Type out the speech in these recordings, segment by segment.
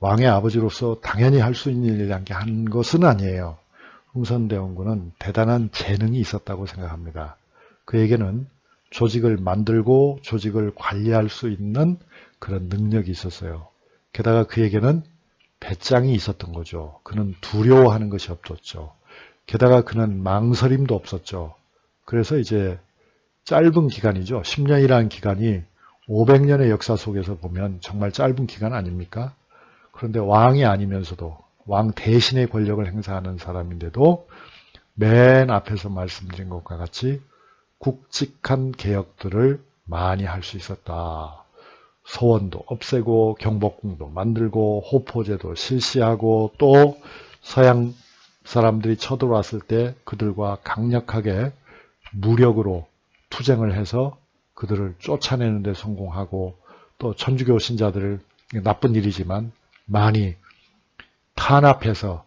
왕의 아버지로서 당연히 할 수 있는 일이란 게 한 것은 아니에요. 흥선대원군은 대단한 재능이 있었다고 생각합니다. 그에게는 조직을 만들고 조직을 관리할 수 있는 그런 능력이 있었어요. 게다가 그에게는 배짱이 있었던 거죠. 그는 두려워하는 것이 없었죠. 게다가 그는 망설임도 없었죠. 그래서 이제 짧은 기간이죠. 10년이라는 기간이 500년의 역사 속에서 보면 정말 짧은 기간 아닙니까? 그런데 왕이 아니면서도 왕 대신의 권력을 행사하는 사람인데도 맨 앞에서 말씀드린 것과 같이 굵직한 개혁들을 많이 할 수 있었다. 서원도 없애고 경복궁도 만들고 호포제도 실시하고 또 서양 사람들이 쳐들어왔을 때 그들과 강력하게 무력으로 투쟁을 해서 그들을 쫓아내는 데 성공하고 또 천주교 신자들을 나쁜 일이지만 많이 탄압해서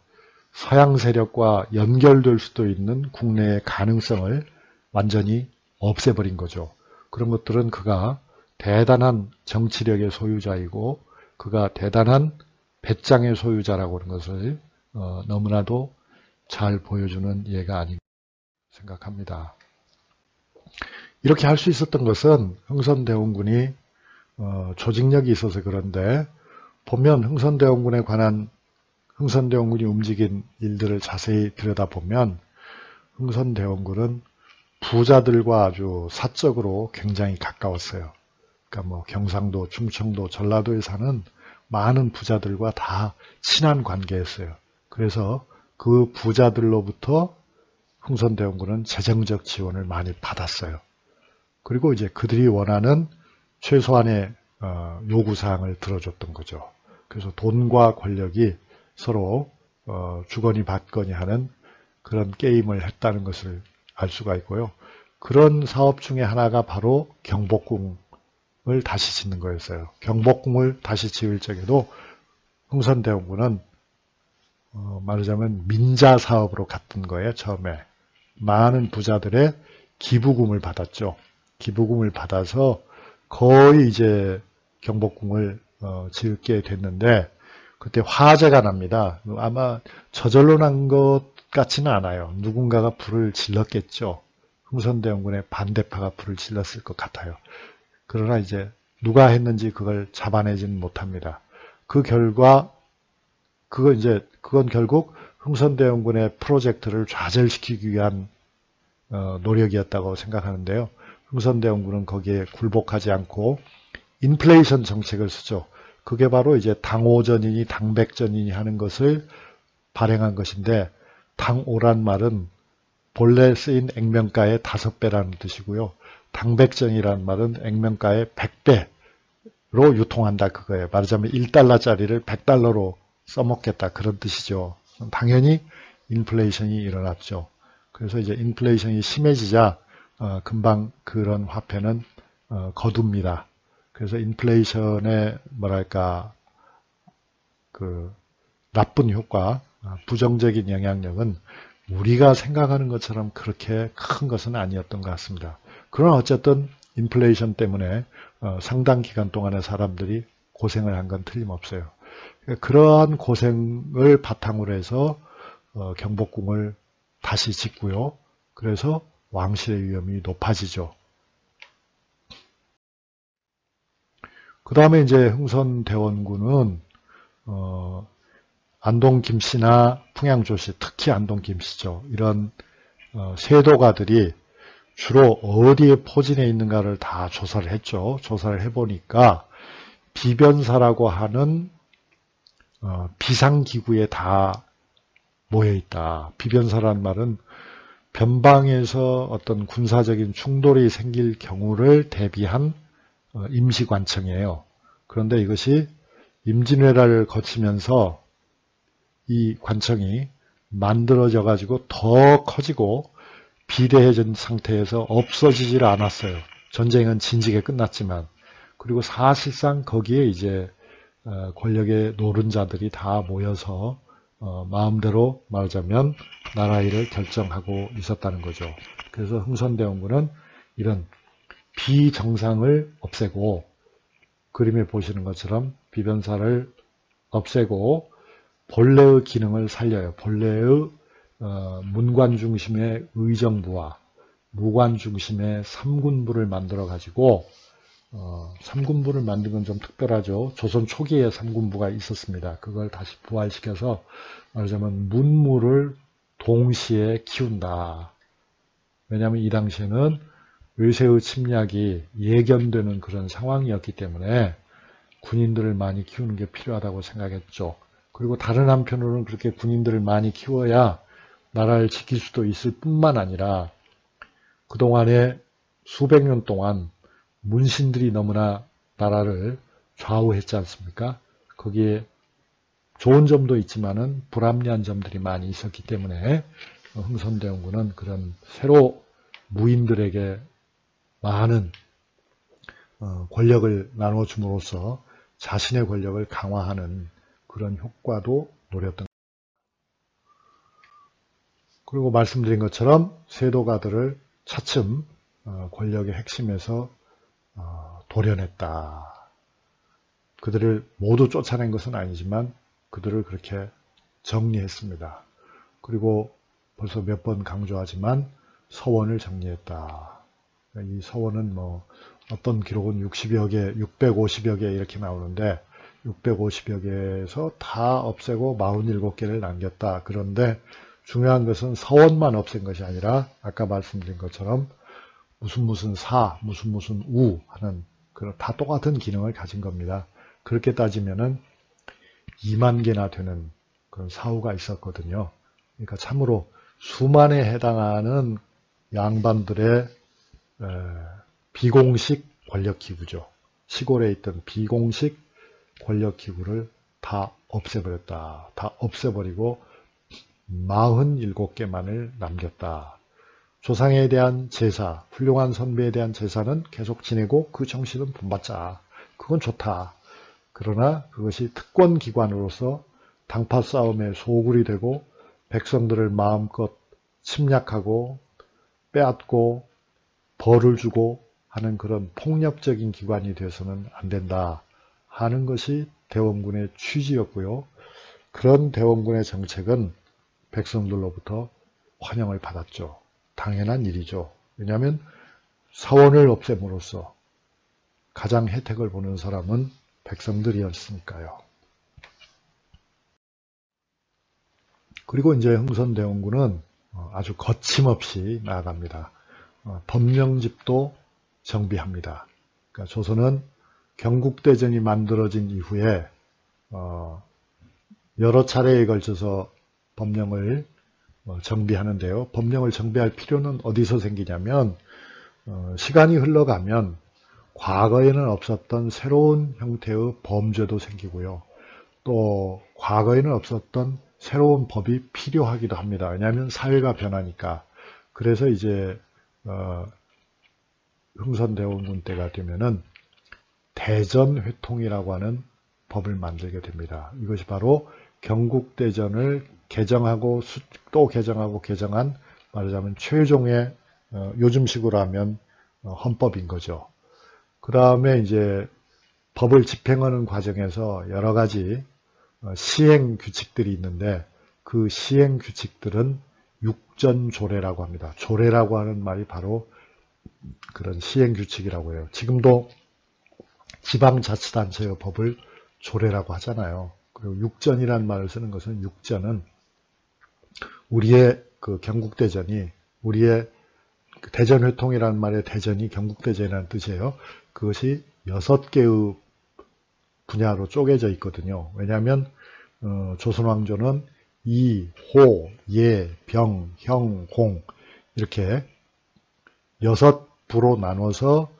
서양 세력과 연결될 수도 있는 국내의 가능성을 완전히 없애버린 거죠. 그런 것들은 그가 대단한 정치력의 소유자이고 그가 대단한 배짱의 소유자라고 하는 것을 너무나도 잘 보여주는 예가 아닌가 생각합니다. 이렇게 할 수 있었던 것은 흥선대원군이 조직력이 있어서 그런데 보면 흥선대원군에 관한 흥선대원군이 움직인 일들을 자세히 들여다보면 흥선대원군은 부자들과 아주 사적으로 굉장히 가까웠어요. 그러니까 뭐 경상도, 충청도, 전라도에 사는 많은 부자들과 다 친한 관계였어요. 그래서 그 부자들로부터 흥선대원군은 재정적 지원을 많이 받았어요. 그리고 이제 그들이 원하는 최소한의 요구사항을 들어줬던 거죠. 그래서 돈과 권력이 서로 주거니 받거니 하는 그런 게임을 했다는 것을 알 수가 있고요. 그런 사업 중에 하나가 바로 경복궁을 다시 짓는 거였어요. 경복궁을 다시 지을 적에도 흥선대원군은 말하자면 민자 사업으로 갔던 거예요. 처음에 많은 부자들의 기부금을 받았죠. 기부금을 받아서 거의 이제 경복궁을 짓게 됐는데 그때 화재가 납니다. 아마 저절로 난 것 같지는 않아요. 누군가가 불을 질렀겠죠. 흥선대원군의 반대파가 불을 질렀을 것 같아요. 그러나 이제 누가 했는지 그걸 잡아내지는 못합니다. 그 결과 그건 결국 흥선대원군의 프로젝트를 좌절시키기 위한 노력이었다고 생각하는데요. 흥선대원군은 거기에 굴복하지 않고 인플레이션 정책을 쓰죠. 그게 바로 이제 당오전이니 당백전이니 하는 것을 발행한 것인데 당오란 말은 본래 쓰인 액면가의 5배라는 뜻이고요. 당백전이라는 말은 액면가의 100배로 유통한다 그거예요. 말하자면 1달러짜리를 100달러로 써먹겠다 그런 뜻이죠. 당연히 인플레이션이 일어났죠. 그래서 이제 인플레이션이 심해지자 금방 그런 화폐는 거둡니다. 그래서 인플레이션의 뭐랄까 그 나쁜 효과, 부정적인 영향력은 우리가 생각하는 것처럼 그렇게 큰 것은 아니었던 것 같습니다. 그러나 어쨌든 인플레이션 때문에 상당 기간 동안에 사람들이 고생을 한 건 틀림없어요. 그러한 고생을 바탕으로 해서 경복궁을 다시 짓고요. 그래서 왕실의 위험이 높아지죠. 그 다음에 이제 흥선대원군은 안동 김씨나 풍양조씨, 특히 안동 김씨죠. 이런 세도가들이 주로 어디에 포진해 있는가를 다 조사를 했죠. 조사를 해보니까 비변사라고 하는 비상기구에 다 모여있다. 비변사란 말은 변방에서 어떤 군사적인 충돌이 생길 경우를 대비한 임시관청이에요. 그런데 이것이 임진왜란을 거치면서 이 관청이 만들어져 가지고 더 커지고 비대해진 상태에서 없어지질 않았어요. 전쟁은 진지게 끝났지만. 그리고 사실상 거기에 이제 권력의 노른자들이 다 모여서 마음대로 말하자면 나라 일을 결정하고 있었다는 거죠. 그래서 흥선대원군은 이런 비정상을 없애고 그림에 보시는 것처럼 비변사를 없애고 본래의 기능을 살려요. 본래의 문관 중심의 의정부와 무관 중심의 삼군부를 만들어 가지고 삼군부를 만든 건 좀 특별하죠. 조선 초기에 삼군부가 있었습니다. 그걸 다시 부활시켜서 말하자면 문무를 동시에 키운다. 왜냐하면 이 당시에는 외세의 침략이 예견되는 그런 상황이었기 때문에 군인들을 많이 키우는 게 필요하다고 생각했죠. 그리고 다른 한편으로는 그렇게 군인들을 많이 키워야 나라를 지킬 수도 있을 뿐만 아니라 그동안에 수백 년 동안 문신들이 너무나 나라를 좌우했지 않습니까? 거기에 좋은 점도 있지만은 불합리한 점들이 많이 있었기 때문에 흥선대원군은 그런 새로 무인들에게 많은 권력을 나눠줌으로써 자신의 권력을 강화하는 그런 효과도 노렸던. 그리고 말씀드린 것처럼 세도가들을 차츰 권력의 핵심에서 도려냈다. 그들을 모두 쫓아낸 것은 아니지만 그들을 그렇게 정리했습니다. 그리고 벌써 몇 번 강조하지만 서원을 정리했다. 이 서원은 뭐 어떤 기록은 60여 개, 650여 개 이렇게 나오는데 650여 개에서 다 없애고 47개를 남겼다. 그런데 중요한 것은 서원만 없앤 것이 아니라 아까 말씀드린 것처럼 무슨 사, 무슨 우 하는 그런 다 똑같은 기능을 가진 겁니다. 그렇게 따지면은 2만 개나 되는 그런 사후가 있었거든요. 그러니까 참으로 수만에 해당하는 양반들의 비공식 권력기구죠. 시골에 있던 비공식 권력기구를 다 없애버렸다. 다 없애버리고 47개만을 남겼다. 조상에 대한 제사, 훌륭한 선배에 대한 제사는 계속 지내고 그 정신은 본받자. 그건 좋다. 그러나 그것이 특권기관으로서 당파 싸움에 소굴이 되고 백성들을 마음껏 침략하고 빼앗고 벌을 주고 하는 그런 폭력적인 기관이 되어서는 안 된다 하는 것이 대원군의 취지였고요. 그런 대원군의 정책은 백성들로부터 환영을 받았죠. 당연한 일이죠. 왜냐하면 사원을 없앰으로써 가장 혜택을 보는 사람은 백성들이었으니까요. 그리고 이제 흥선대원군은 아주 거침없이 나아갑니다. 법령집도 정비합니다. 그러니까 조선은 경국대전이 만들어진 이후에 여러 차례에 걸쳐서 법령을 정비하는데요. 법령을 정비할 필요는 어디서 생기냐면 시간이 흘러가면 과거에는 없었던 새로운 형태의 범죄도 생기고요. 또 과거에는 없었던 새로운 법이 필요하기도 합니다. 왜냐하면 사회가 변하니까. 그래서 이제 흥선대원군 때가 되면은 대전회통이라고 하는 법을 만들게 됩니다. 이것이 바로 경국대전을 개정하고 또 개정한 말하자면 최종의 요즘식으로 하면 헌법인 거죠. 그 다음에 이제 법을 집행하는 과정에서 여러 가지 시행 규칙들이 있는데 그 시행 규칙들은 육전조례라고 합니다. 조례라고 하는 말이 바로 그런 시행 규칙이라고 해요. 지금도 지방자치단체의 법을 조례라고 하잖아요. 그리고 육전이라는 말을 쓰는 것은 육전은 우리의 그 경국대전이 우리의 대전회통이라는 말의 대전이 경국대전이라는 뜻이에요. 그것이 6개의 분야로 쪼개져 있거든요. 왜냐하면 조선왕조는 이, 호, 예, 병, 형, 공 이렇게 6부로 나눠서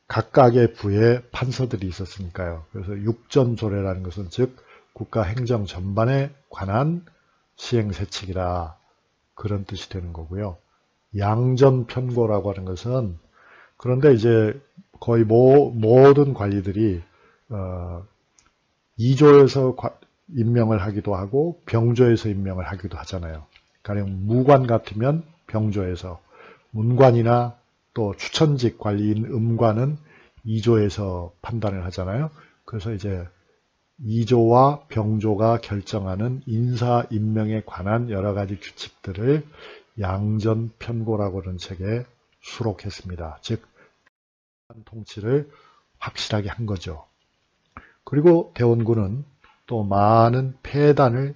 각각의 부에 판서들이 있었으니까요. 그래서 육전조례라는 것은 즉 국가행정 전반에 관한 시행세칙이라 그런 뜻이 되는 거고요. 양전편고라고 하는 것은 그런데 이제 거의 모든 관리들이 2조에서 임명을 하기도 하고 병조에서 임명을 하기도 하잖아요. 가령 무관 같으면 병조에서, 문관이나 또 추천직 관리인 음관은 2조에서 판단을 하잖아요. 그래서 이제 이조와 병조가 결정하는 인사 임명에 관한 여러 가지 규칙들을 양전편고라고 하는 책에 수록했습니다. 즉 통치를 확실하게 한 거죠. 그리고 대원군은 또 많은 폐단을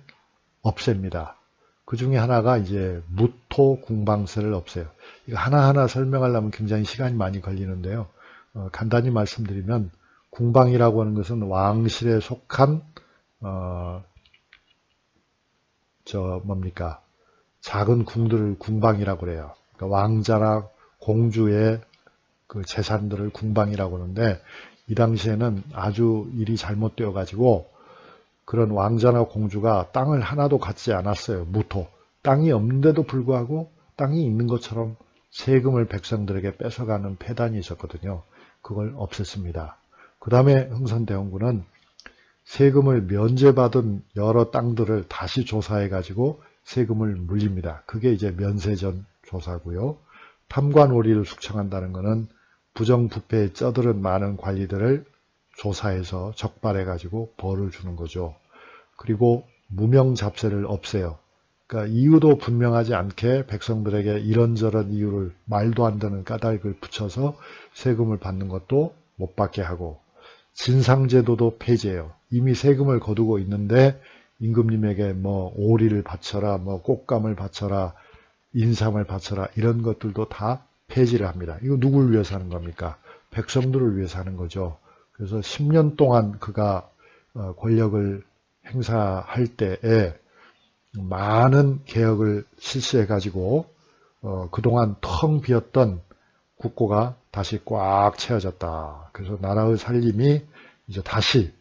없앱니다. 그 중에 하나가 이제 무토 궁방세를 없애요. 이거 하나하나 설명하려면 굉장히 시간이 많이 걸리는데요. 간단히 말씀드리면 궁방이라고 하는 것은 왕실에 속한 작은 궁들을 궁방이라고 그래요. 그러니까 왕자나 공주의 그 재산들을 궁방이라고 하는데, 이 당시에는 아주 일이 잘못되어 가지고 그런 왕자나 공주가 땅을 하나도 갖지 않았어요. 무토. 땅이 없는데도 불구하고 땅이 있는 것처럼 세금을 백성들에게 뺏어가는 폐단이 있었거든요. 그걸 없앴습니다. 그 다음에 흥선대원군은 세금을 면제받은 여러 땅들을 다시 조사해 가지고 세금을 물립니다. 그게 이제 면세전 조사고요. 탐관오리를 숙청한다는 것은 부정부패에 쩌들은 많은 관리들을 조사해서 적발해 가지고 벌을 주는 거죠. 그리고 무명잡세를 없애요. 그러니까 이유도 분명하지 않게 백성들에게 이런저런 이유를 말도 안 되는 까닭을 붙여서 세금을 받는 것도 못 받게 하고, 진상제도도 폐지해요. 이미 세금을 거두고 있는데 임금님에게 뭐 오리를 바쳐라, 뭐 꽃감을 바쳐라, 인삼을 바쳐라, 이런 것들도 다 폐지를 합니다. 이거 누굴 위해서 하는 겁니까? 백성들을 위해서 하는 거죠. 그래서 10년 동안 그가 권력을 행사할 때에 많은 개혁을 실시해 가지고 그동안 텅 비었던 국고가 다시 꽉 채워졌다. 그래서 나라의 살림이 이제 다시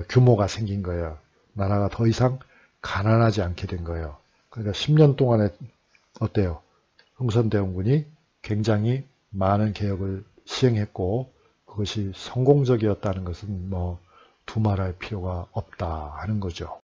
규모가 생긴 거예요. 나라가 더 이상 가난하지 않게 된 거예요. 그러니까 10년 동안에 어때요? 흥선대원군이 굉장히 많은 개혁을 시행했고, 그것이 성공적이었다는 것은 뭐 두말할 필요가 없다 하는 거죠.